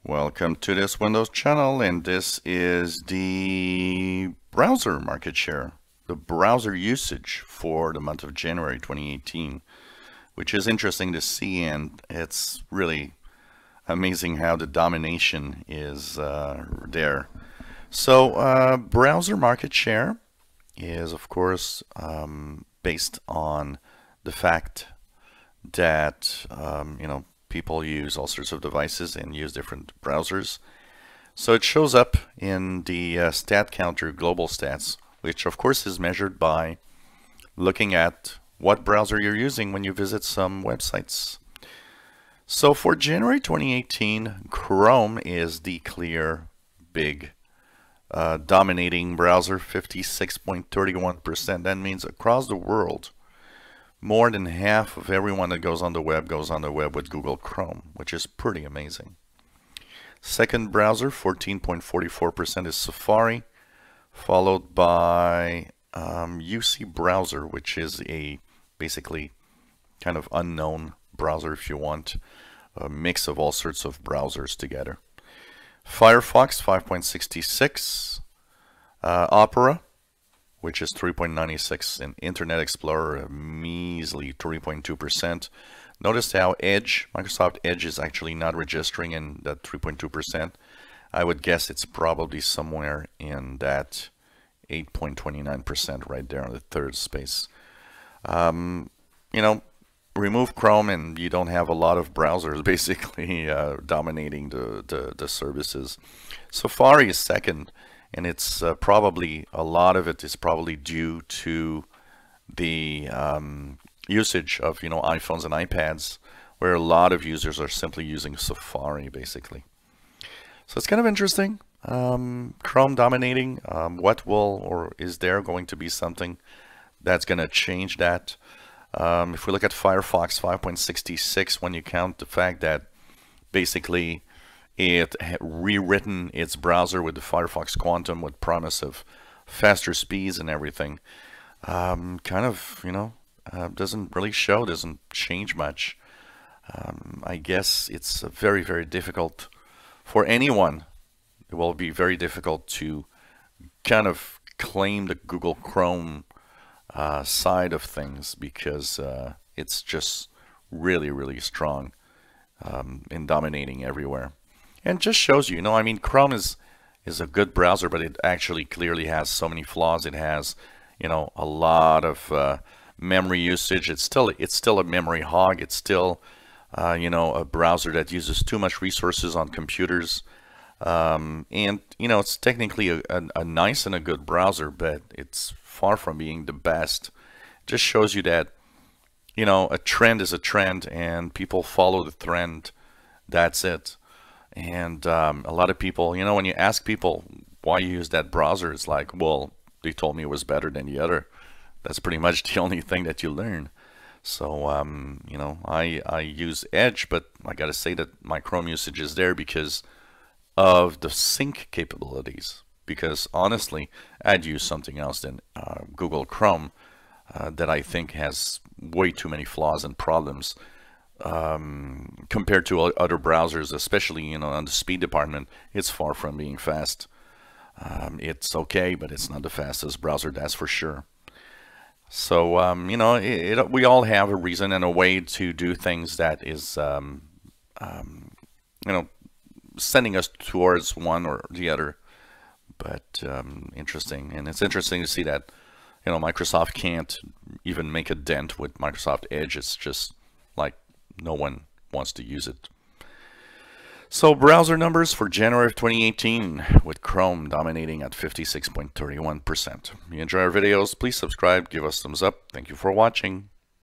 Welcome to this Windows channel, and this is the browser market share, the browser usage for the month of January 2018, which is interesting to see, and it's really amazing how the domination is there. So browser market share is, of course, based on the fact that people use all sorts of devices and use different browsers. So it shows up in the stat counter global stats, which of course is measured by looking at what browser you're using when you visit some websites. So for January 2018, Chrome is the clear big dominating browser, 56.31%. That means across the world, more than half of everyone that goes on the web with Google Chrome, which is pretty amazing. Second browser, 14.44% is Safari, followed by UC Browser, which is a basically kind of unknown browser if you want, a mix of all sorts of browsers together. Firefox, 5.66, Opera, which is 3.96, and Internet Explorer, a measly 3.2%. Notice how Edge, Microsoft Edge, is actually not registering in that 3.2%. I would guess it's probably somewhere in that 8.29% right there on the third space. Remove Chrome and you don't have a lot of browsers basically dominating the services. Safari is second. And it's probably, a lot of it is probably due to the usage of, iPhones and iPads, where a lot of users are simply using Safari, basically. So it's kind of interesting. Chrome dominating. What will, or is there going to be something that's going to change that? If we look at Firefox, 5.66, when you count the fact that basically it had rewritten its browser with the Firefox Quantum with promise of faster speeds and everything. Doesn't really show, doesn't change much. I guess it's very, very difficult for anyone. It will be very difficult to kind of claim the Google Chrome side of things, because it's just really, really strong in dominating everywhere. And just shows you, Chrome is a good browser, but it actually clearly has so many flaws. It has, a lot of memory usage. It's still a memory hog. It's still, a browser that uses too much resources on computers. It's technically a nice and a good browser, but it's far from being the best. It just shows you that, a trend is a trend, and people follow the trend. That's it. And a lot of people, when you ask people why you use that browser, it's like, well, they told me it was better than the other. That's pretty much the only thing that you learn. So, I use Edge, but I got to say that my Chrome usage is there because of the sync capabilities. Because honestly, I'd use something else than Google Chrome that I think has way too many flaws and problems. Compared to other browsers, especially on the speed department, it's far from being fast. It's okay, but it's not the fastest browser, that's for sure. So we all have a reason and a way to do things that is sending us towards one or the other. But interesting, and it's interesting to see that Microsoft can't even make a dent with Microsoft Edge. It's just like no one wants to use it. So browser numbers for January of 2018, with Chrome dominating at 56.31%. If you enjoy our videos, please subscribe, give us thumbs up. Thank you for watching.